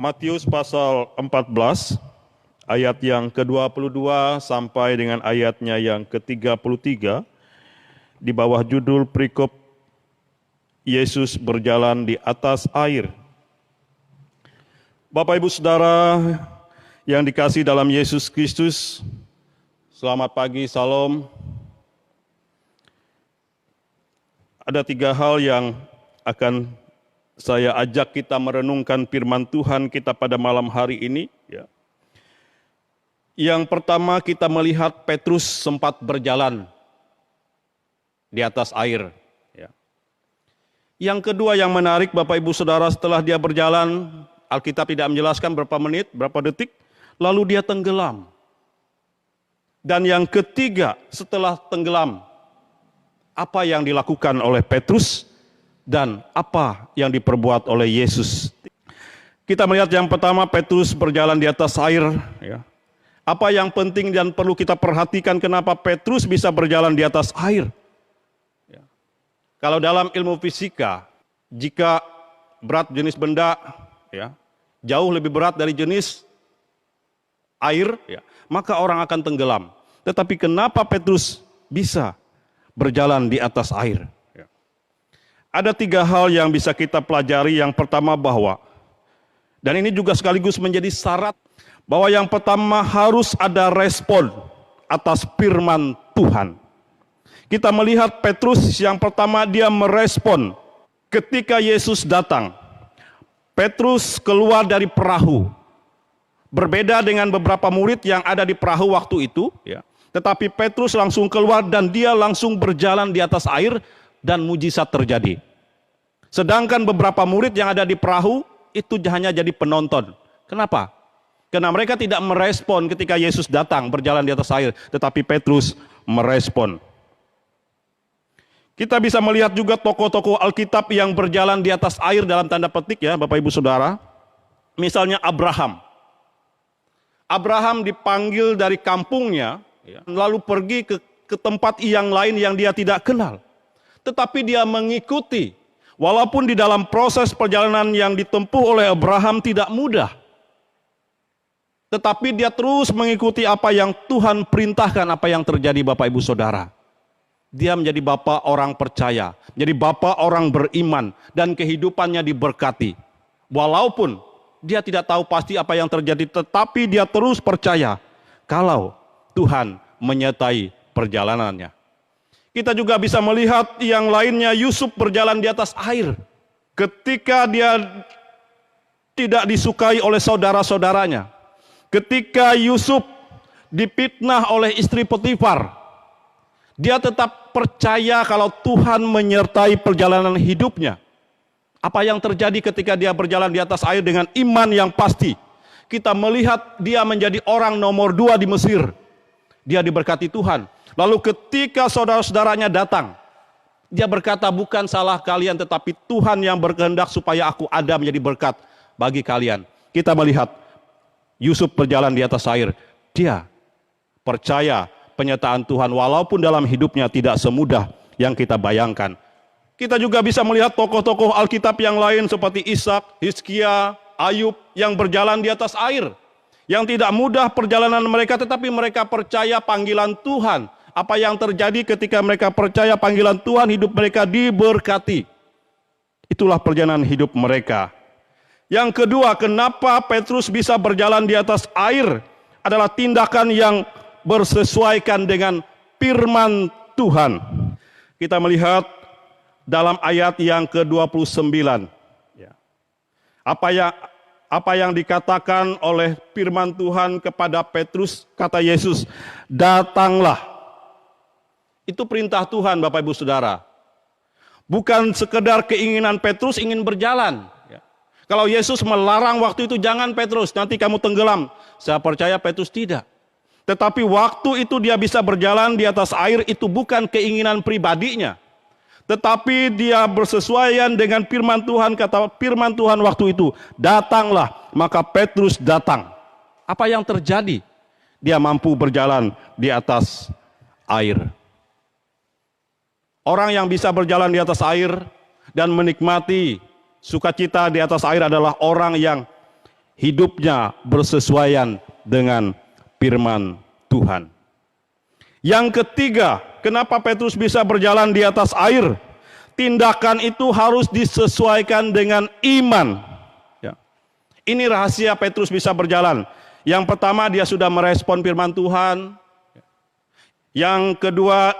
Matius pasal 14, ayat yang ke-22 sampai dengan ayatnya yang ke-33, di bawah judul perikop Yesus berjalan di atas air. Bapak Ibu Saudara yang dikasihi dalam Yesus Kristus, selamat pagi, salam. Ada 3 hal yang akan saya ajak kita merenungkan firman Tuhan kita pada malam hari ini. Yang pertama, kita melihat Petrus sempat berjalan di atas air. Yang kedua yang menarik Bapak Ibu Saudara, setelah dia berjalan, Alkitab tidak menjelaskan berapa menit, berapa detik, lalu dia tenggelam. Dan yang ketiga, setelah tenggelam, apa yang dilakukan oleh Petrus dan apa yang diperbuat oleh Yesus. Kita melihat yang pertama, Petrus berjalan di atas air. Apa yang penting dan perlu kita perhatikan, kenapa Petrus bisa berjalan di atas air? Kalau dalam ilmu fisika, jika berat jenis benda jauh lebih berat dari jenis air, maka orang akan tenggelam. Tetapi kenapa Petrus bisa berjalan di atas air? Ada 3 hal yang bisa kita pelajari. Yang pertama bahwa, dan ini juga sekaligus menjadi syarat, bahwa yang pertama harus ada respon atas firman Tuhan. Kita melihat Petrus yang pertama, dia merespon ketika Yesus datang. Petrus keluar dari perahu. Berbeda dengan beberapa murid yang ada di perahu waktu itu, tetapi Petrus langsung keluar dan dia langsung berjalan di atas air dan mujizat terjadi. Sedangkan beberapa murid yang ada di perahu itu hanya jadi penonton. Kenapa? Karena mereka tidak merespon ketika Yesus datang berjalan di atas air, tetapi Petrus merespon. Kita bisa melihat juga tokoh-tokoh Alkitab yang berjalan di atas air dalam tanda petik Bapak Ibu Saudara. Misalnya Abraham. Abraham dipanggil dari kampungnya, lalu pergi ke tempat yang lain yang dia tidak kenal. Tetapi dia mengikuti, walaupun di dalam proses perjalanan yang ditempuh oleh Abraham tidak mudah. Tetapi dia terus mengikuti apa yang Tuhan perintahkan, apa yang terjadi Bapak Ibu Saudara. Dia menjadi bapak orang percaya, menjadi bapak orang beriman, dan kehidupannya diberkati. Walaupun dia tidak tahu pasti apa yang terjadi, tetapi dia terus percaya kalau Tuhan menyertai perjalanannya. Kita juga bisa melihat yang lainnya, Yusuf berjalan di atas air. Ketika dia tidak disukai oleh saudara-saudaranya. Ketika Yusuf difitnah oleh istri Potifar. Dia tetap percaya kalau Tuhan menyertai perjalanan hidupnya. Apa yang terjadi ketika dia berjalan di atas air dengan iman yang pasti? Kita melihat dia menjadi orang nomor 2 di Mesir. Dia diberkati Tuhan. Lalu ketika saudara-saudaranya datang, dia berkata, bukan salah kalian, tetapi Tuhan yang berkehendak supaya aku ada menjadi berkat bagi kalian. Kita melihat Yusuf berjalan di atas air. Dia percaya penyertaan Tuhan, walaupun dalam hidupnya tidak semudah yang kita bayangkan. Kita juga bisa melihat tokoh-tokoh Alkitab yang lain seperti Ishak, Hizkia, Ayub yang berjalan di atas air. Yang tidak mudah perjalanan mereka, tetapi mereka percaya panggilan Tuhan. Apa yang terjadi ketika mereka percaya panggilan Tuhan, hidup mereka diberkati. Itulah perjalanan hidup mereka. Yang kedua, kenapa Petrus bisa berjalan di atas air adalah tindakan yang bersesuaikan dengan firman Tuhan. Kita melihat dalam ayat yang ke-29. Apa yang dikatakan oleh firman Tuhan kepada Petrus, kata Yesus, datanglah. Itu perintah Tuhan Bapak Ibu Saudara. Bukan sekedar keinginan Petrus ingin berjalan. Kalau Yesus melarang waktu itu, jangan Petrus, nanti kamu tenggelam. Saya percaya Petrus tidak. Tetapi waktu itu dia bisa berjalan di atas air, itu bukan keinginan pribadinya. Tetapi dia bersesuaian dengan firman Tuhan, kata firman Tuhan waktu itu, datanglah, maka Petrus datang. Apa yang terjadi? Dia mampu berjalan di atas air. Orang yang bisa berjalan di atas air dan menikmati sukacita di atas air adalah orang yang hidupnya bersesuaian dengan firman Tuhan. Yang ketiga, kenapa Petrus bisa berjalan di atas air? Tindakan itu harus disesuaikan dengan iman. Ya. Ini rahasia Petrus bisa berjalan. Yang pertama, dia sudah merespon firman Tuhan. Yang kedua,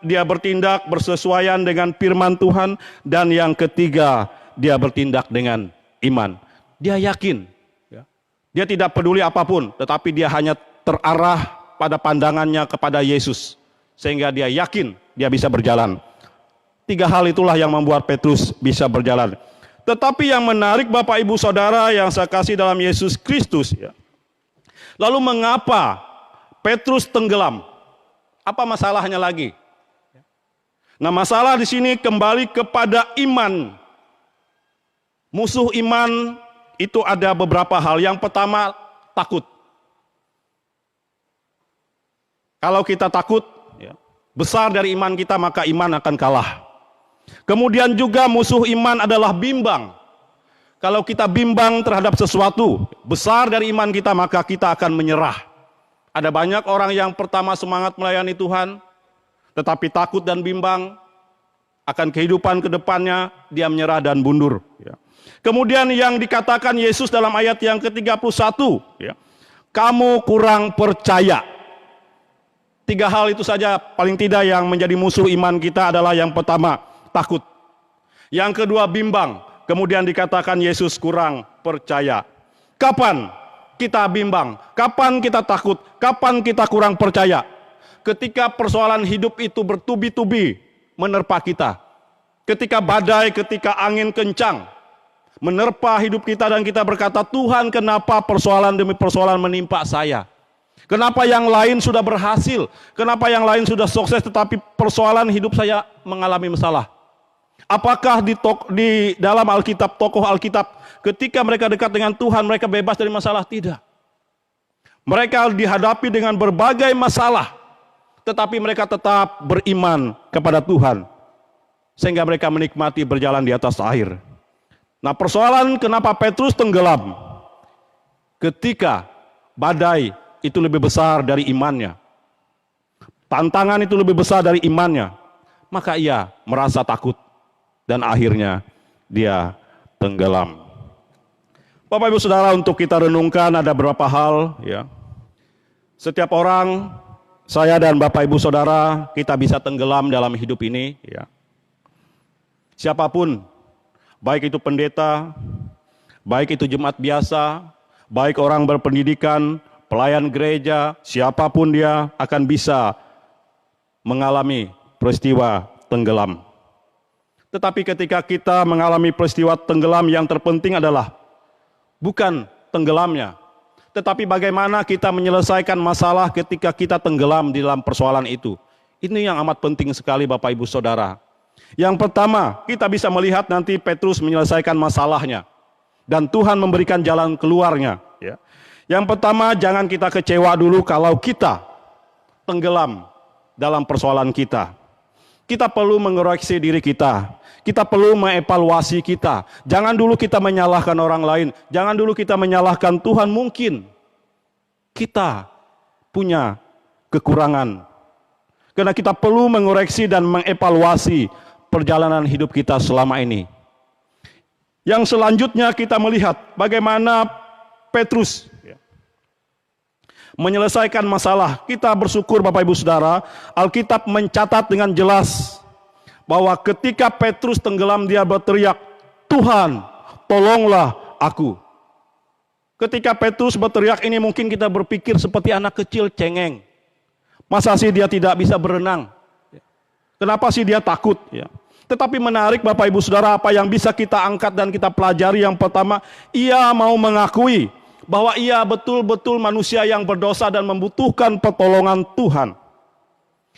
dia bertindak bersesuaian dengan firman Tuhan. Dan yang ketiga, dia bertindak dengan iman. Dia yakin. Ya. Dia tidak peduli apapun, tetapi dia hanya terarah pada pandangannya kepada Yesus. Sehingga dia yakin dia bisa berjalan. Tiga hal itulah yang membuat Petrus bisa berjalan. Tetapi yang menarik Bapak Ibu Saudara yang saya kasih dalam Yesus Kristus, ya. Lalu mengapa Petrus tenggelam? Apa masalahnya lagi? Nah, masalah di sini kembali kepada iman. Musuh iman itu ada beberapa hal. Yang pertama, takut. Kalau kita takut, ya, besar dari iman kita, maka iman akan kalah. Kemudian juga musuh iman adalah bimbang. Kalau kita bimbang terhadap sesuatu besar dari iman kita, maka kita akan menyerah. Ada banyak orang yang pertama semangat melayani Tuhan, tetapi takut dan bimbang akan kehidupan ke depannya, dia menyerah dan mundur. Ya. Kemudian yang dikatakan Yesus dalam ayat yang ke-31, ya, kamu kurang percaya. Tiga hal itu saja paling tidak yang menjadi musuh iman kita adalah yang pertama, takut. Yang kedua, bimbang. Kemudian dikatakan Yesus kurang percaya. Kapan kita bimbang? Kapan kita takut? Kapan kita kurang percaya? Ketika persoalan hidup itu bertubi-tubi menerpa kita. Ketika badai, ketika angin kencang menerpa hidup kita dan kita berkata, Tuhan, kenapa persoalan demi persoalan menimpa saya? Kenapa yang lain sudah berhasil? Kenapa yang lain sudah sukses tetapi persoalan hidup saya mengalami masalah? Apakah di dalam Alkitab, tokoh Alkitab, ketika mereka dekat dengan Tuhan, mereka bebas dari masalah? Tidak. Mereka dihadapi dengan berbagai masalah, tetapi mereka tetap beriman kepada Tuhan, sehingga mereka menikmati berjalan di atas air. Nah, persoalan kenapa Petrus tenggelam? Ketika badai itu lebih besar dari imannya, tantangan itu lebih besar dari imannya, maka ia merasa takut. Dan akhirnya dia tenggelam. Bapak Ibu Saudara, untuk kita renungkan ada beberapa hal, ya. Setiap orang, saya dan Bapak Ibu Saudara, kita bisa tenggelam dalam hidup ini, ya. Siapapun, baik itu pendeta, baik itu jemaat biasa, baik orang berpendidikan, pelayan gereja, siapapun dia akan bisa mengalami peristiwa tenggelam. Tetapi ketika kita mengalami peristiwa tenggelam, yang terpenting adalah bukan tenggelamnya, tetapi bagaimana kita menyelesaikan masalah ketika kita tenggelam di dalam persoalan itu. Ini yang amat penting sekali Bapak Ibu Saudara. Yang pertama, kita bisa melihat nanti Petrus menyelesaikan masalahnya dan Tuhan memberikan jalan keluarnya. Ya. Yang pertama, jangan kita kecewa dulu kalau kita tenggelam dalam persoalan kita. Kita perlu mengoreksi diri kita. Kita perlu mengevaluasi kita. Jangan dulu kita menyalahkan orang lain. Jangan dulu kita menyalahkan Tuhan. Mungkin kita punya kekurangan. Karena kita perlu mengoreksi dan mengevaluasi perjalanan hidup kita selama ini. Yang selanjutnya kita melihat bagaimana Petrus menyelesaikan masalah. Kita bersyukur Bapak Ibu Saudara, Alkitab mencatat dengan jelas bahwa ketika Petrus tenggelam dia berteriak, Tuhan, tolonglah aku. Ketika Petrus berteriak ini mungkin kita berpikir seperti anak kecil cengeng. Masa sih dia tidak bisa berenang? Kenapa sih dia takut? Ya. Tetapi menarik Bapak Ibu Saudara, apa yang bisa kita angkat dan kita pelajari. Yang pertama, ia mau mengakui bahwa ia betul-betul manusia yang berdosa dan membutuhkan pertolongan Tuhan.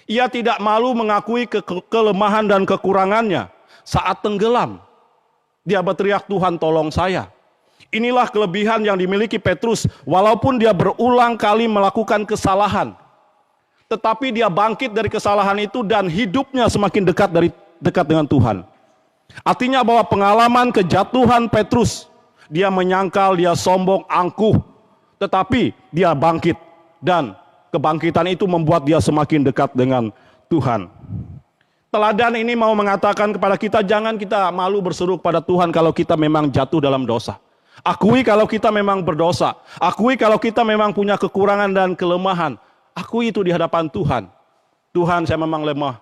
Ia tidak malu mengakui kelemahan dan kekurangannya saat tenggelam. Dia berteriak, Tuhan tolong saya. Inilah kelebihan yang dimiliki Petrus, walaupun dia berulang kali melakukan kesalahan. Tetapi dia bangkit dari kesalahan itu dan hidupnya semakin dekat dengan Tuhan. Artinya bahwa pengalaman kejatuhan Petrus, dia menyangkal, dia sombong, angkuh. Tetapi dia bangkit, dan kebangkitan itu membuat dia semakin dekat dengan Tuhan. Teladan ini mau mengatakan kepada kita, jangan kita malu berseru kepada Tuhan kalau kita memang jatuh dalam dosa. Akui kalau kita memang berdosa. Akui kalau kita memang punya kekurangan dan kelemahan. Akui itu di hadapan Tuhan. Tuhan, saya memang lemah.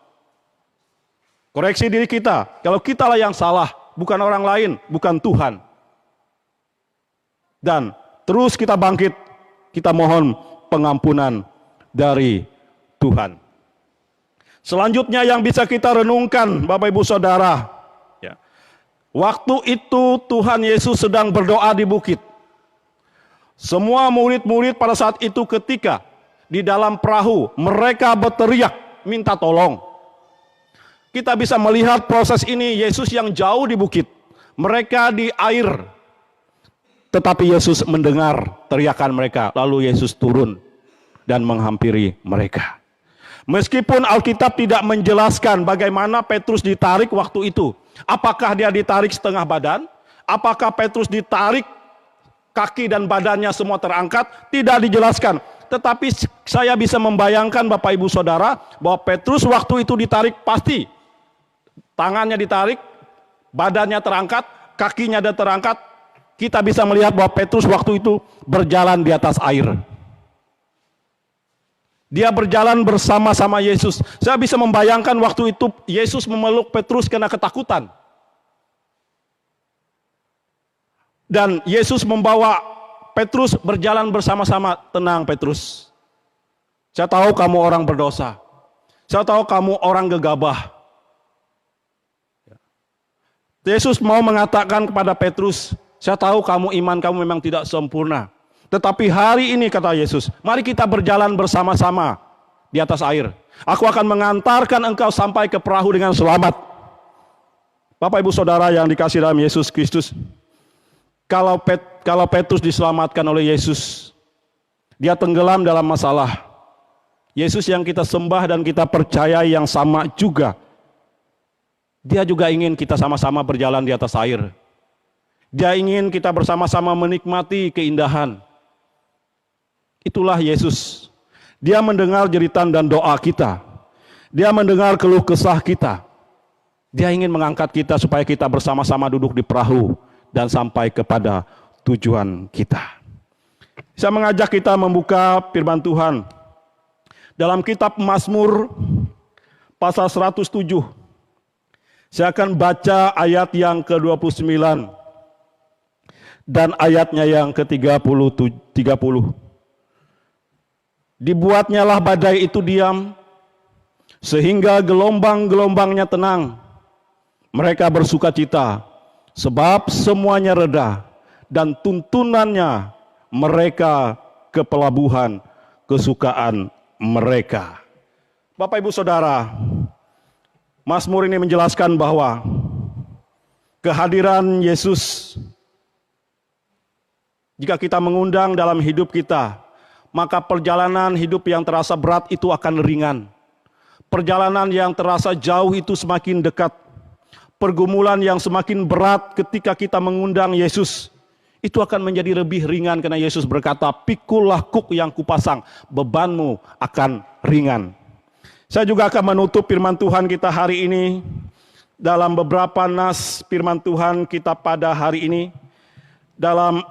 Koreksi diri kita. Kalau kitalah yang salah, bukan orang lain, bukan Tuhan. Dan terus kita bangkit, kita mohon pengampunan dari Tuhan. Selanjutnya yang bisa kita renungkan, Bapak Ibu Saudara, ya. Waktu itu Tuhan Yesus sedang berdoa di bukit. Semua murid-murid pada saat itu ketika di dalam perahu, mereka berteriak minta tolong. Kita bisa melihat proses ini, Yesus yang jauh di bukit, mereka di air. Tetapi Yesus mendengar teriakan mereka, lalu Yesus turun dan menghampiri mereka. Meskipun Alkitab tidak menjelaskan bagaimana Petrus ditarik waktu itu. Apakah dia ditarik setengah badan? Apakah Petrus ditarik kaki dan badannya semua terangkat? Tidak dijelaskan. Tetapi saya bisa membayangkan Bapak Ibu Saudara bahwa Petrus waktu itu ditarik pasti. Tangannya ditarik, badannya terangkat, kakinya ada terangkat. Kita bisa melihat bahwa Petrus waktu itu berjalan di atas air. Dia berjalan bersama-sama Yesus. Saya bisa membayangkan waktu itu Yesus memeluk Petrus karena ketakutan. Dan Yesus membawa Petrus berjalan bersama-sama. Tenang Petrus. Saya tahu kamu orang berdosa. Saya tahu kamu orang gegabah. Yesus mau mengatakan kepada Petrus, saya tahu iman kamu memang tidak sempurna. Tetapi hari ini kata Yesus, mari kita berjalan bersama-sama di atas air. Aku akan mengantarkan engkau sampai ke perahu dengan selamat. Bapak Ibu Saudara yang dikasihi dalam Yesus Kristus, kalau Petrus diselamatkan oleh Yesus, dia tenggelam dalam masalah. Yesus yang kita sembah dan kita percaya yang sama juga. Dia juga ingin kita sama-sama berjalan di atas air. Dia ingin kita bersama-sama menikmati keindahan. Itulah Yesus. Dia mendengar jeritan dan doa kita. Dia mendengar keluh kesah kita. Dia ingin mengangkat kita supaya kita bersama-sama duduk di perahu dan sampai kepada tujuan kita. Saya mengajak kita membuka firman Tuhan dalam kitab Mazmur pasal 107. Saya akan baca ayat yang ke-29 dan ayatnya yang ke-30. Dibuatnyalah badai itu diam, sehingga gelombang-gelombangnya tenang. Mereka bersuka cita, sebab semuanya reda, dan tuntunannya mereka ke pelabuhan kesukaan mereka. Bapak Ibu Saudara, Mazmur ini menjelaskan bahwa kehadiran Yesus, jika kita mengundang dalam hidup kita, maka perjalanan hidup yang terasa berat itu akan ringan. Perjalanan yang terasa jauh itu semakin dekat. Pergumulan yang semakin berat ketika kita mengundang Yesus, itu akan menjadi lebih ringan karena Yesus berkata, "Pikulah kuk yang kupasang, bebanmu akan ringan." Saya juga akan menutup firman Tuhan kita hari ini dalam beberapa nas firman Tuhan kita pada hari ini dalam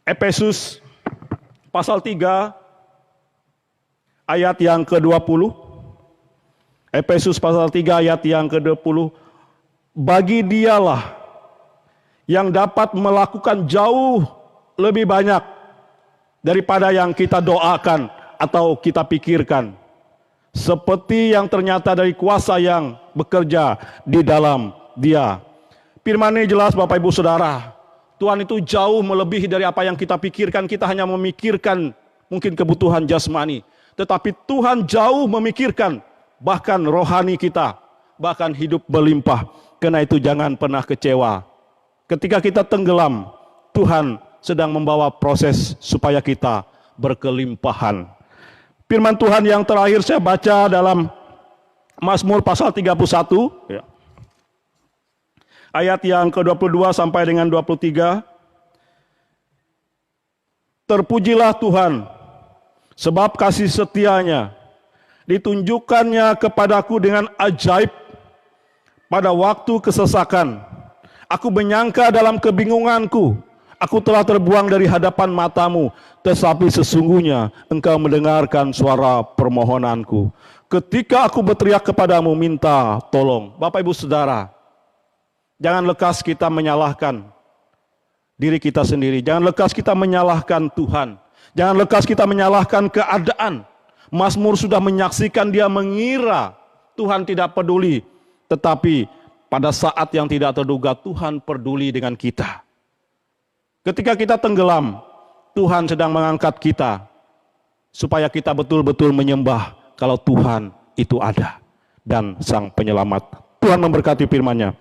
Efesus pasal 3 ayat yang ke-20. Efesus pasal 3 ayat yang ke-20. Bagi dialah yang dapat melakukan jauh lebih banyak daripada yang kita doakan atau kita pikirkan. Seperti yang ternyata dari kuasa yang bekerja di dalam dia. Firman ini jelas Bapak Ibu Saudara. Tuhan itu jauh melebihi dari apa yang kita pikirkan. Kita hanya memikirkan mungkin kebutuhan jasmani. Tetapi Tuhan jauh memikirkan bahkan rohani kita. Bahkan hidup berlimpah. Karena itu jangan pernah kecewa. Ketika kita tenggelam, Tuhan sedang membawa proses supaya kita berkelimpahan. Firman Tuhan yang terakhir saya baca dalam Mazmur pasal 31. Ayat yang ke-22 sampai dengan 23. Terpujilah Tuhan, sebab kasih setianya ditunjukkannya kepadaku dengan ajaib pada waktu kesesakan. Aku menyangka dalam kebingunganku, aku telah terbuang dari hadapan matamu, tetapi sesungguhnya engkau mendengarkan suara permohonanku. Ketika aku berteriak kepadamu minta tolong. Bapak Ibu Saudara, jangan lekas kita menyalahkan diri kita sendiri. Jangan lekas kita menyalahkan Tuhan. Jangan lekas kita menyalahkan keadaan. Mazmur sudah menyaksikan, dia mengira Tuhan tidak peduli. Tetapi pada saat yang tidak terduga Tuhan peduli dengan kita. Ketika kita tenggelam, Tuhan sedang mengangkat kita supaya kita betul-betul menyembah kalau Tuhan itu ada dan Sang Penyelamat. Tuhan memberkati firman-Nya.